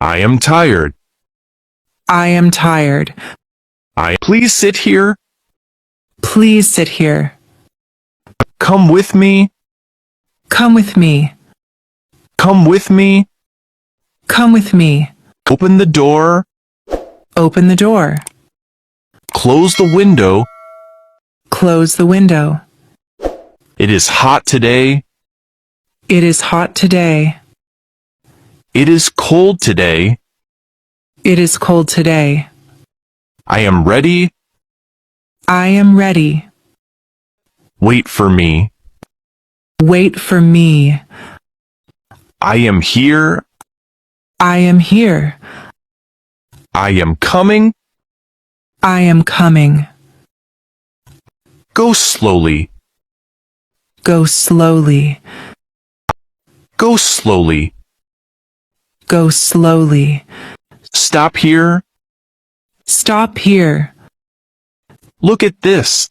I am tired. I am tired. Please sit here. Please sit here. Come with me. Come with me. Come with me. Come with me. Open the door. Open the door. Close the window. Close the window. It is hot today. It is hot today. It is cold today. It is cold today. I am ready. I am ready. Wait for me. Wait for me. I am here. I am here. I am coming. I am coming. Go slowly. Go slowly. Go slowly. Go slowly. Stop here. Stop here. Look at this.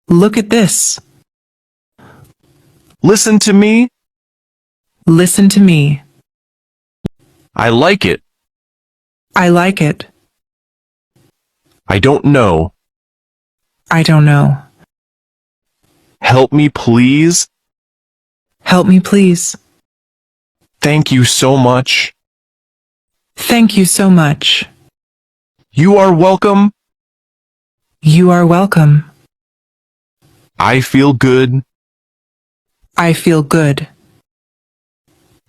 Look at this. Listen to me. Listen to me. I like it. I like it. I don't know. I don't know. Help me, please. Help me, please. Thank you so much. Thank you so much. You are welcome. You are welcome. I feel good. I feel good.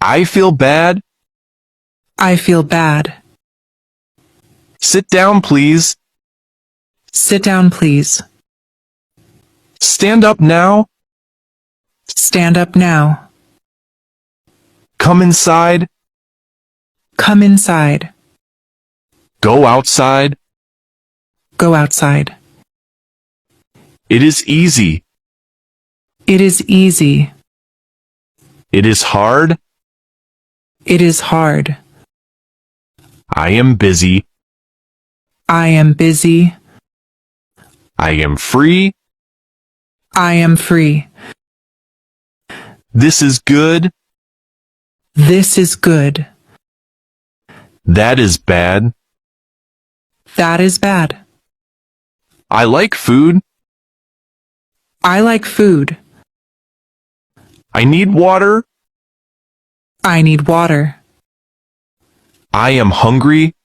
I feel bad. I feel bad. Sit down, please. Sit down, please. Stand up now. Stand up now. Come inside. Come inside. Go outside. Go outside. It is easy. It is easy. It is hard. It is hard. I am busy. I am busy. I am free. I am free. This is good. This is good. That is bad. That is bad. I like food. I like food. I need water. I need water. I am hungry.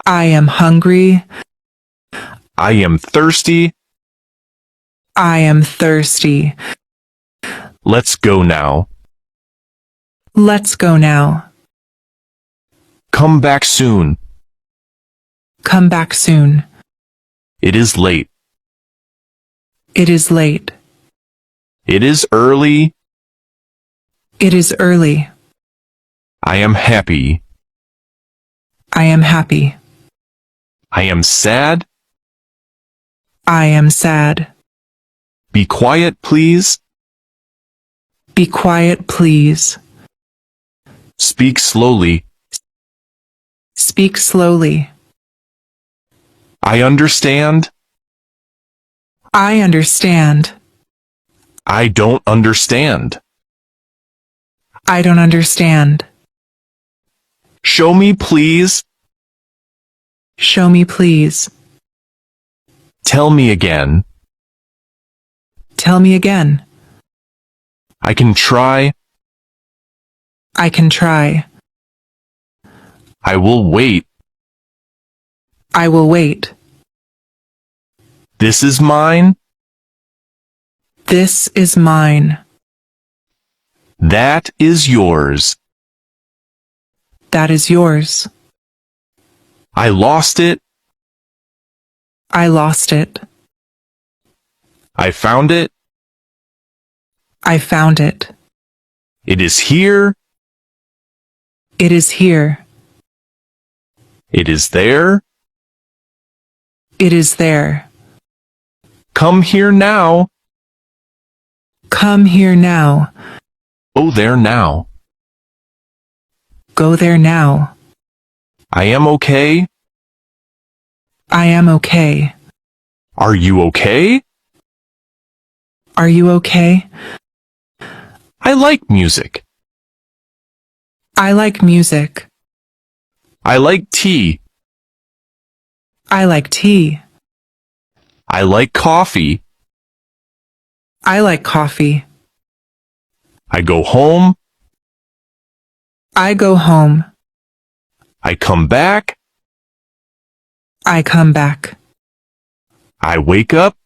I am hungry. I am thirsty. I am thirsty. Let's go now. Let's go now. Come back soon. Come back soon. It is late. It is late. It is early. It is early. I am happy. I am happy. I am sad. I am sad. Be quiet, please. Be quiet, please. Speak slowly. Speak slowly. I understand. I understand. I don't understand. I don't understand. Show me, please. Show me, please. Tell me again. Tell me again. I can try. I can try. I will wait. I will wait. This is mine. This is mine. That is yours. That is yours. I lost it. I lost it. I found it. I found it. It is here. It is here. It is there. It is there. Come here now. Come here now. Go there now. Go there now. I am okay. I am okay. Are you okay? Are you okay? I like music. I like music. I like tea. I like tea. I like coffee. I like coffee. I go home. I go home. I come back. I come back. I wake up.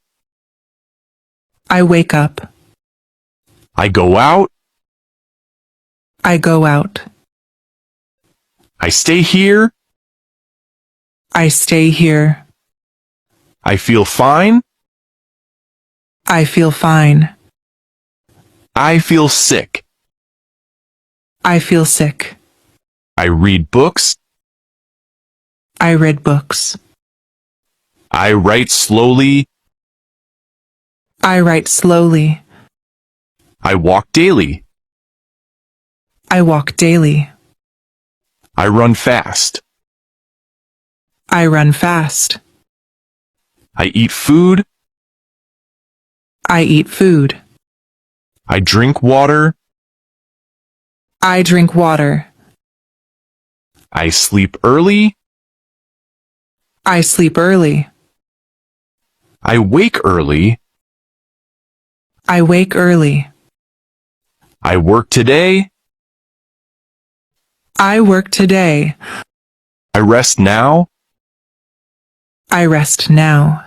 I wake up. I go out. I go out. I stay here. I stay here. I feel fine. I feel fine. I feel sick. I feel sick. I read books. I read books. I write slowly. I write slowly. I walk daily. I walk daily. I run fast. I run fast. I eat food. I eat food. I drink water. I drink water. I sleep early. I sleep early. I wake early. I wake early. I work today. I work today. I rest now. I rest now.